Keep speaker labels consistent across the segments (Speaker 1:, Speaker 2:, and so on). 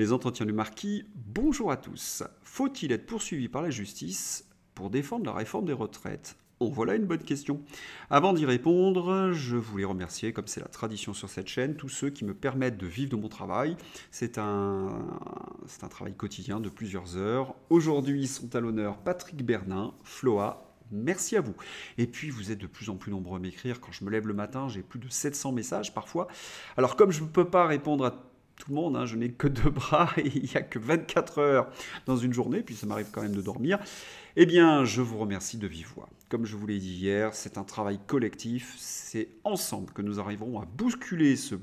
Speaker 1: Les entretiens du marquis, bonjour à tous. Faut-il être poursuivi par la justice pour défendre la réforme des retraites? Oh, voilà une bonne question. Avant d'y répondre, je voulais remercier, comme c'est la tradition sur cette chaîne, tous ceux qui me permettent de vivre de mon travail. C'est un travail quotidien de plusieurs heures. Aujourd'hui sont à l'honneur Patrick Bernin, Floa. Merci à vous. Et puis, vous êtes de plus en plus nombreux à m'écrire. Quand je me lève le matin, j'ai plus de 700 messages parfois. Alors, comme je ne peux pas répondre à tout le monde, je n'ai que 2 bras et il n'y a que 24 heures dans une journée, puis ça m'arrive quand même de dormir, eh bien, je vous remercie de vive voix. Comme je vous l'ai dit hier, c'est un travail collectif, c'est ensemble que nous arriverons à bousculer ce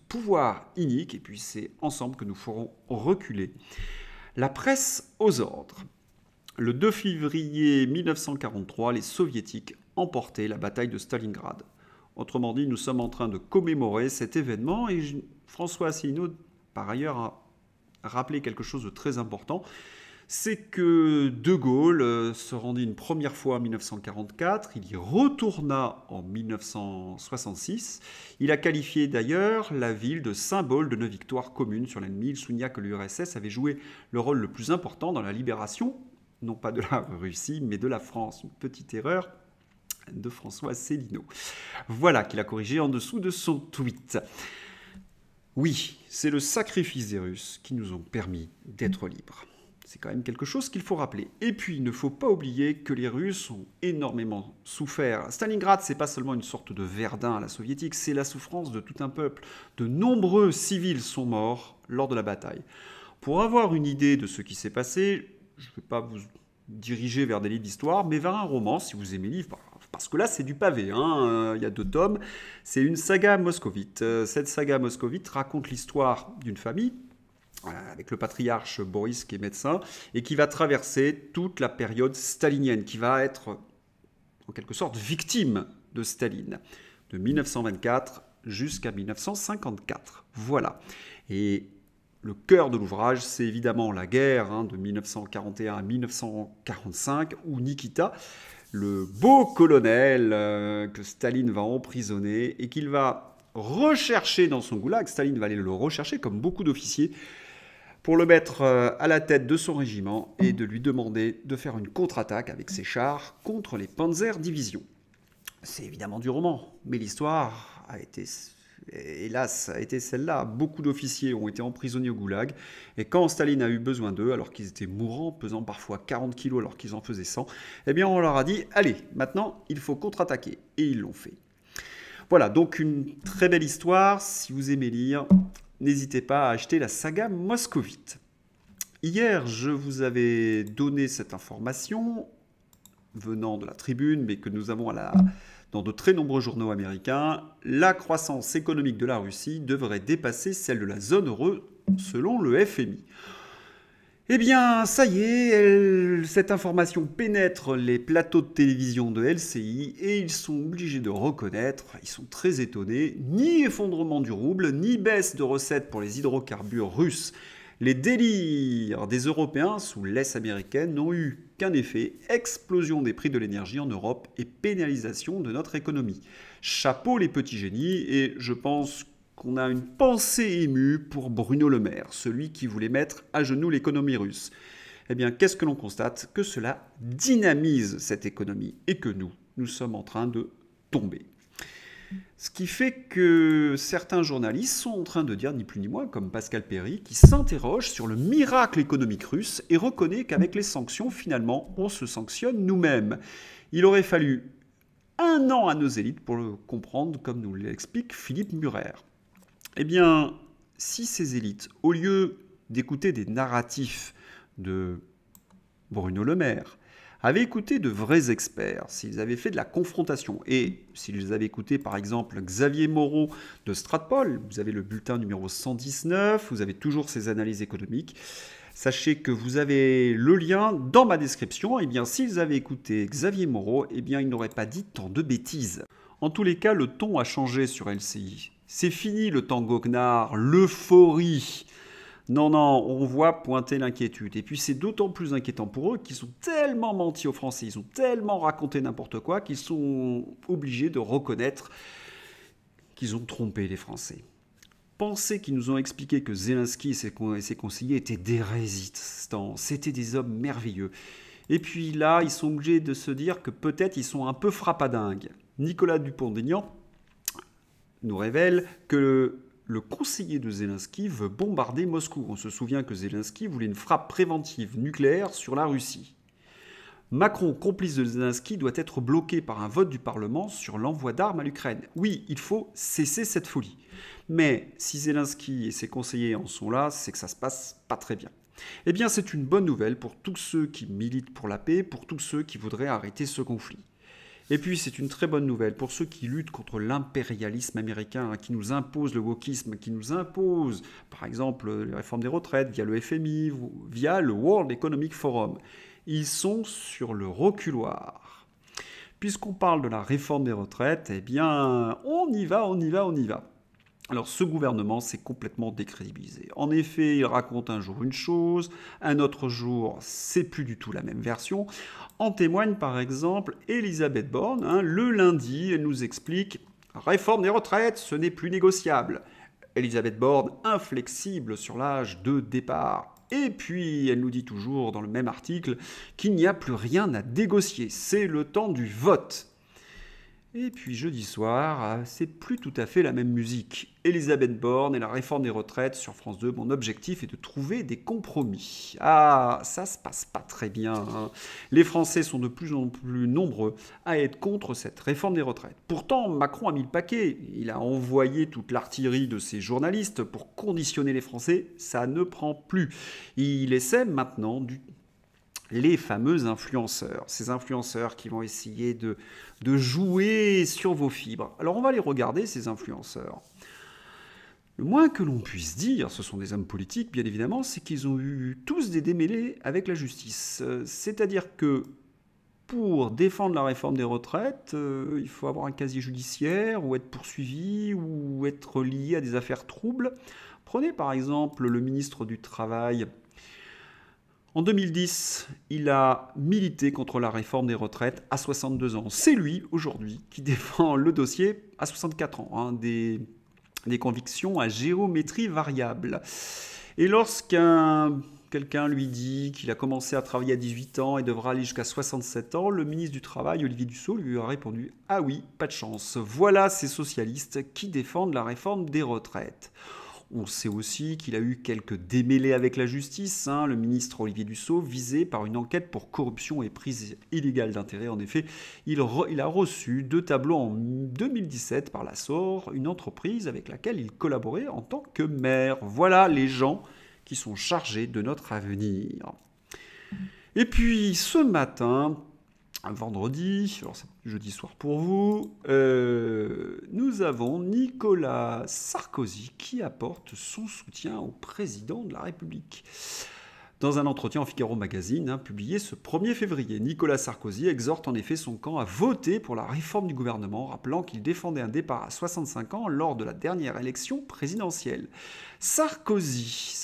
Speaker 1: pouvoir inique, et puis c'est ensemble que nous ferons reculer la presse aux ordres. Le 2 février 1943, les Soviétiques emportaient la bataille de Stalingrad. Autrement dit, nous sommes en train de commémorer cet événement et François Asselineau, par ailleurs, a rappelé quelque chose de très important. C'est que De Gaulle se rendit une première fois en 1944, il y retourna en 1966. Il a qualifié d'ailleurs la ville de symbole de nos victoires communes sur l'ennemi. Il souligna que l'URSS avait joué le rôle le plus important dans la libération, non pas de la Russie, mais de la France. Une petite erreur de François Asselineau. Voilà qu'il a corrigé en dessous de son tweet. Oui, c'est le sacrifice des Russes qui nous ont permis d'être libres. C'est quand même quelque chose qu'il faut rappeler. Et puis, il ne faut pas oublier que les Russes ont énormément souffert. Stalingrad, c'est pas seulement une sorte de Verdun à la soviétique, c'est la souffrance de tout un peuple. De nombreux civils sont morts lors de la bataille. Pour avoir une idée de ce qui s'est passé, je ne vais pas vous diriger vers des livres d'histoire, mais vers un roman, si vous aimez les livres, parce que là, c'est du pavé, il y a 2 tomes. C'est une saga moscovite. Cette saga moscovite raconte l'histoire d'une famille, avec le patriarche Boris qui est médecin, et qui va traverser toute la période stalinienne, qui va être en quelque sorte victime de Staline, de 1924 jusqu'à 1954. Voilà. Et le cœur de l'ouvrage, c'est évidemment la guerre de 1941 à 1945, où Nikita, le beau colonel que Staline va emprisonner et qu'il va rechercher dans son goulag, Staline va aller le rechercher comme beaucoup d'officiers, pour le mettre à la tête de son régiment et de lui demander de faire une contre-attaque avec ses chars contre les Panzer Division. C'est évidemment du roman, mais l'histoire a été, hélas, a été celle-là. Beaucoup d'officiers ont été emprisonnés au goulag, et quand Staline a eu besoin d'eux, alors qu'ils étaient mourants, pesant parfois 40 kilos alors qu'ils en faisaient 100, eh bien on leur a dit « Allez, maintenant, il faut contre-attaquer ». Et ils l'ont fait. Voilà, donc une très belle histoire. Si vous aimez lire, n'hésitez pas à acheter la saga moscovite. Hier, je vous avais donné cette information venant de la Tribune, mais que nous avons dans de très nombreux journaux américains. La croissance économique de la Russie devrait dépasser celle de la zone euro selon le FMI. Eh bien, ça y est, cette information pénètre les plateaux de télévision de LCI et ils sont obligés de reconnaître, ils sont très étonnés, ni effondrement du rouble, ni baisse de recettes pour les hydrocarbures russes. Les délires des Européens sous l'Est américaine n'ont eu qu'un effet, explosion des prix de l'énergie en Europe et pénalisation de notre économie. Chapeau les petits génies, et je pense qu'on a une pensée émue pour Bruno Le Maire, celui qui voulait mettre à genoux l'économie russe. Eh bien, qu'est-ce que l'on constate? Que cela dynamise cette économie et que nous sommes en train de tomber. Ce qui fait que certains journalistes sont en train de dire, ni plus ni moins, comme Pascal Perry, qui s'interroge sur le miracle économique russe et reconnaît qu'avec les sanctions, finalement, on se sanctionne nous-mêmes. Il aurait fallu 1 an à nos élites pour le comprendre, comme nous l'explique Philippe Murer. Eh bien, si ces élites, au lieu d'écouter des narratifs de Bruno Le Maire, avaient écouté de vrais experts, s'ils avaient fait de la confrontation, et s'ils avaient écouté par exemple Xavier Moreau de Stratpol, vous avez le bulletin numéro 119, vous avez toujours ses analyses économiques, sachez que vous avez le lien dans ma description. Eh bien, s'ils avaient écouté Xavier Moreau, eh bien, ils n'auraient pas dit tant de bêtises. En tous les cas, le ton a changé sur LCI. C'est fini le temps goguenard, l'euphorie. Non, on voit pointer l'inquiétude. Et puis c'est d'autant plus inquiétant pour eux qu'ils ont tellement menti aux Français, ils ont tellement raconté n'importe quoi qu'ils sont obligés de reconnaître qu'ils ont trompé les Français. Penser qu'ils nous ont expliqué que Zelensky et ses conseillers étaient des résistants, c'était des hommes merveilleux. Et puis là, ils sont obligés de se dire que peut-être ils sont un peu frappadingues. Nicolas Dupont-Aignan nous révèle que le conseiller de Zelensky veut bombarder Moscou. On se souvient que Zelensky voulait une frappe préventive nucléaire sur la Russie. Macron, complice de Zelensky, doit être bloqué par un vote du Parlement sur l'envoi d'armes à l'Ukraine. Oui, il faut cesser cette folie. Mais si Zelensky et ses conseillers en sont là, c'est que ça se passe pas très bien. Eh bien, c'est une bonne nouvelle pour tous ceux qui militent pour la paix, pour tous ceux qui voudraient arrêter ce conflit. Et puis, c'est une très bonne nouvelle pour ceux qui luttent contre l'impérialisme américain, qui nous impose le wokisme, qui nous impose, par exemple, les réformes des retraites via le FMI, via le World Economic Forum. Ils sont sur le reculoir. Puisqu'on parle de la réforme des retraites, eh bien, on y va. Alors ce gouvernement s'est complètement décrédibilisé. En effet, il raconte un jour une chose, un autre jour, c'est plus du tout la même version. En témoigne par exemple Elisabeth Borne. Le lundi, elle nous explique « Réforme des retraites, ce n'est plus négociable ». Elisabeth Borne, inflexible sur l'âge de départ. Et puis, elle nous dit toujours dans le même article qu'il n'y a plus rien à négocier, c'est le temps du vote. Et puis jeudi soir, c'est plus tout à fait la même musique. Elisabeth Borne et la réforme des retraites sur France 2, mon objectif est de trouver des compromis. Ah, ça se passe pas très bien. Les Français sont de plus en plus nombreux à être contre cette réforme des retraites. Pourtant, Macron a mis le paquet. Il a envoyé toute l'artillerie de ses journalistes pour conditionner les Français. Ça ne prend plus. Il essaie maintenant les fameux influenceurs, ces influenceurs qui vont essayer de jouer sur vos fibres. Alors on va les regarder, ces influenceurs. Le moins que l'on puisse dire, ce sont des hommes politiques, bien évidemment, c'est qu'ils ont eu tous des démêlés avec la justice. C'est-à-dire que pour défendre la réforme des retraites, il faut avoir un casier judiciaire, ou être poursuivi, ou être lié à des affaires troubles. Prenez par exemple le ministre du Travail. En 2010, il a milité contre la réforme des retraites à 62 ans. C'est lui, aujourd'hui, qui défend le dossier à 64 ans, des convictions à géométrie variable. Et quelqu'un lui dit qu'il a commencé à travailler à 18 ans et devra aller jusqu'à 67 ans, le ministre du Travail, Olivier Dussopt, lui a répondu « Ah oui, pas de chance. Voilà ces socialistes qui défendent la réforme des retraites ». On sait aussi qu'il a eu quelques démêlés avec la justice. Le ministre Olivier Dussopt, visé par une enquête pour corruption et prise illégale d'intérêt. En effet, il a reçu 2 tableaux en 2017 par la SOR, une entreprise avec laquelle il collaborait en tant que maire. Voilà les gens qui sont chargés de notre avenir. Et puis, ce matin, un vendredi, alors c'est jeudi soir pour vous, nous avons Nicolas Sarkozy qui apporte son soutien au président de la République. Dans un entretien en Figaro Magazine, publié ce 1er février, Nicolas Sarkozy exhorte en effet son camp à voter pour la réforme du gouvernement, rappelant qu'il défendait un départ à 65 ans lors de la dernière élection présidentielle. Sarkozy.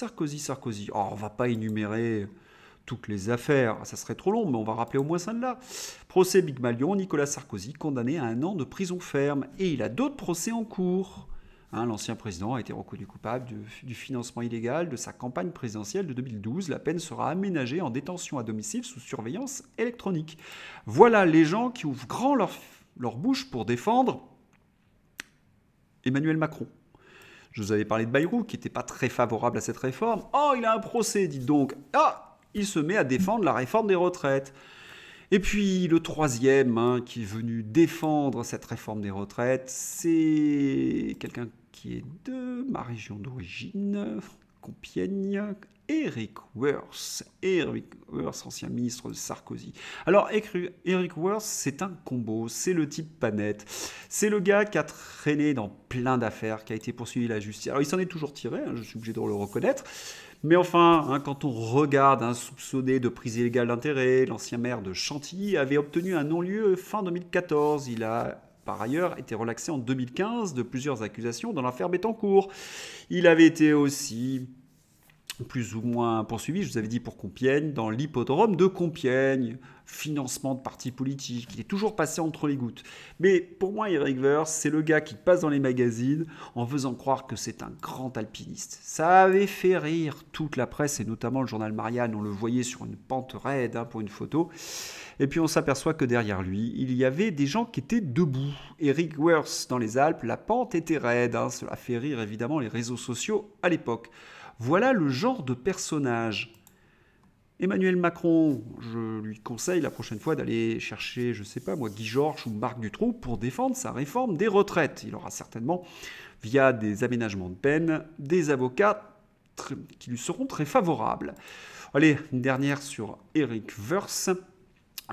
Speaker 1: Oh, on va pas énumérer toutes les affaires, ça serait trop long, mais on va rappeler au moins celle-là. Procès Big Malion, Nicolas Sarkozy condamné à 1 an de prison ferme. Et il a d'autres procès en cours. L'ancien président a été reconnu coupable du financement illégal de sa campagne présidentielle de 2012. La peine sera aménagée en détention à domicile sous surveillance électronique. Voilà les gens qui ouvrent grand leur bouche pour défendre Emmanuel Macron. Je vous avais parlé de Bayrou, qui n'était pas très favorable à cette réforme. Oh, il a un procès, dites donc. Il se met à défendre la réforme des retraites. Et puis le troisième qui est venu défendre cette réforme des retraites, c'est quelqu'un qui est de ma région d'origine, Compiègne, Eric Woerth. Eric Woerth, ancien ministre de Sarkozy. Alors Eric Woerth, c'est un combo, c'est le type pas net. C'est le gars qui a traîné dans plein d'affaires, qui a été poursuivi à la justice. Alors il s'en est toujours tiré, je suis obligé de le reconnaître. Mais enfin, quand on regarde un soupçonné de prise illégale d'intérêt, l'ancien maire de Chantilly avait obtenu un non-lieu fin 2014. Il a par ailleurs été relaxé en 2015 de plusieurs accusations dans l'affaire Bettencourt. Il avait été aussi plus ou moins poursuivi, je vous avais dit pour Compiègne, dans l'hippodrome de Compiègne. financement de partis politiques, il est toujours passé entre les gouttes. Mais pour moi, Eric Verse, c'est le gars qui passe dans les magazines en faisant croire que c'est un grand alpiniste. Ça avait fait rire toute la presse, et notamment le journal Marianne, on le voyait sur une pente raide pour une photo. Et puis on s'aperçoit que derrière lui, il y avait des gens qui étaient debout. Eric Verse dans les Alpes, la pente était raide, cela fait rire évidemment les réseaux sociaux à l'époque. Voilà le genre de personnage. Emmanuel Macron, je lui conseille la prochaine fois d'aller chercher, je sais pas moi, Guy Georges ou Marc Dutroux pour défendre sa réforme des retraites. Il aura certainement, via des aménagements de peine, des avocats qui lui seront très favorables. Allez, une dernière sur Eric Verse.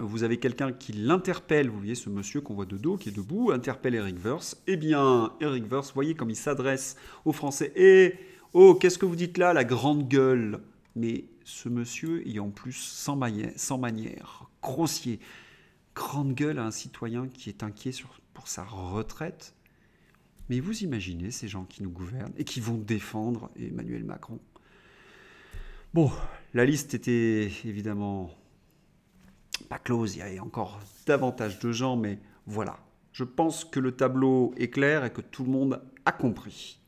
Speaker 1: Vous avez quelqu'un qui l'interpelle, vous voyez ce monsieur qu'on voit de dos, qui est debout, interpelle Eric Verse. Eh bien, Eric Verse, voyez comme il s'adresse aux Français. Eh, oh, qu'est-ce que vous dites là, la grande gueule? Mais ce monsieur est en plus sans manière, grossier, grande gueule à un citoyen qui est inquiet pour sa retraite. Mais vous imaginez ces gens qui nous gouvernent et qui vont défendre Emmanuel Macron. Bon, la liste était évidemment pas close, il y avait encore davantage de gens, mais voilà. Je pense que le tableau est clair et que tout le monde a compris.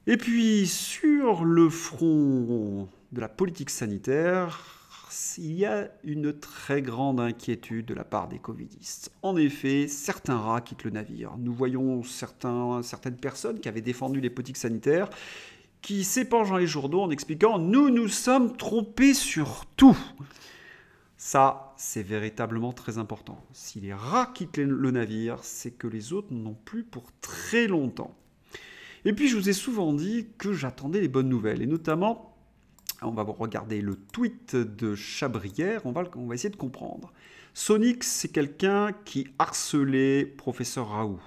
Speaker 1: Et puis, sur le front de la politique sanitaire, il y a une très grande inquiétude de la part des covidistes. En effet, certains rats quittent le navire. Nous voyons certaines personnes qui avaient défendu les politiques sanitaires qui s'épanchent dans les journaux en expliquant « Nous nous sommes trompés sur tout ». Ça, c'est véritablement très important. Si les rats quittent le navire, c'est que les autres n'en ont plus pour très longtemps. Et puis, je vous ai souvent dit que j'attendais les bonnes nouvelles. Et notamment, on va regarder le tweet de Chabrière, on va essayer de comprendre. Sonic, c'est quelqu'un qui harcelait professeur Raoult.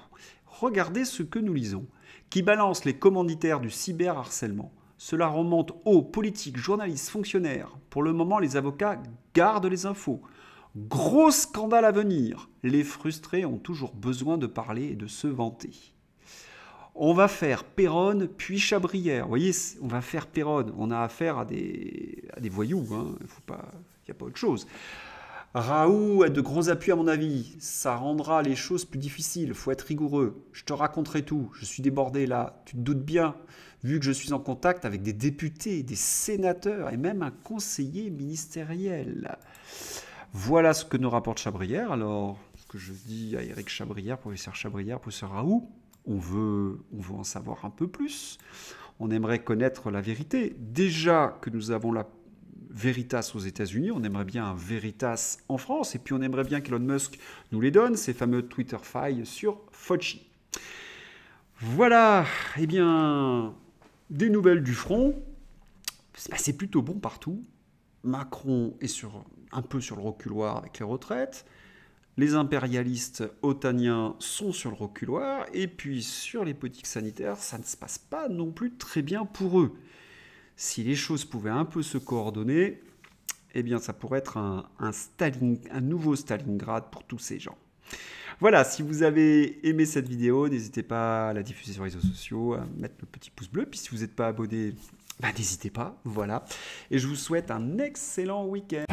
Speaker 1: Regardez ce que nous lisons. Qui balance les commanditaires du cyberharcèlement. Cela remonte aux politiques, journalistes, fonctionnaires. Pour le moment, les avocats gardent les infos. Gros scandale à venir. Les frustrés ont toujours besoin de parler et de se vanter. On va faire Péronne puis Chabrière. Vous voyez, on va faire Péronne. On a affaire à des voyous. Il n'y a pas autre chose. Raoult a de gros appuis à mon avis. Ça rendra les choses plus difficiles. Il faut être rigoureux. Je te raconterai tout. Je suis débordé là. Tu te doutes bien, vu que je suis en contact avec des députés, des sénateurs et même un conseiller ministériel. Voilà ce que nous rapporte Chabrière. Alors, ce que je dis à Éric Chabrière, professeur Chabrière, professeur Raoult, on veut en savoir un peu plus. On aimerait connaître la vérité. Déjà que nous avons la Veritas aux États-Unis, on aimerait bien un Veritas en France, et puis on aimerait bien qu'Elon Musk nous les donne, ces fameux Twitter files sur Fauci. Voilà, eh bien, des nouvelles du front. C'est plutôt bon partout. Macron est un peu sur le reculoir avec les retraites. Les impérialistes otaniens sont sur le reculoir. Et puis sur les politiques sanitaires, ça ne se passe pas non plus très bien pour eux. Si les choses pouvaient un peu se coordonner, eh bien ça pourrait être un nouveau Stalingrad pour tous ces gens. Voilà, si vous avez aimé cette vidéo, n'hésitez pas à la diffuser sur les réseaux sociaux, à mettre le petit pouce bleu. Puis si vous n'êtes pas abonné, n'hésitez pas, voilà. Et je vous souhaite un excellent week-end.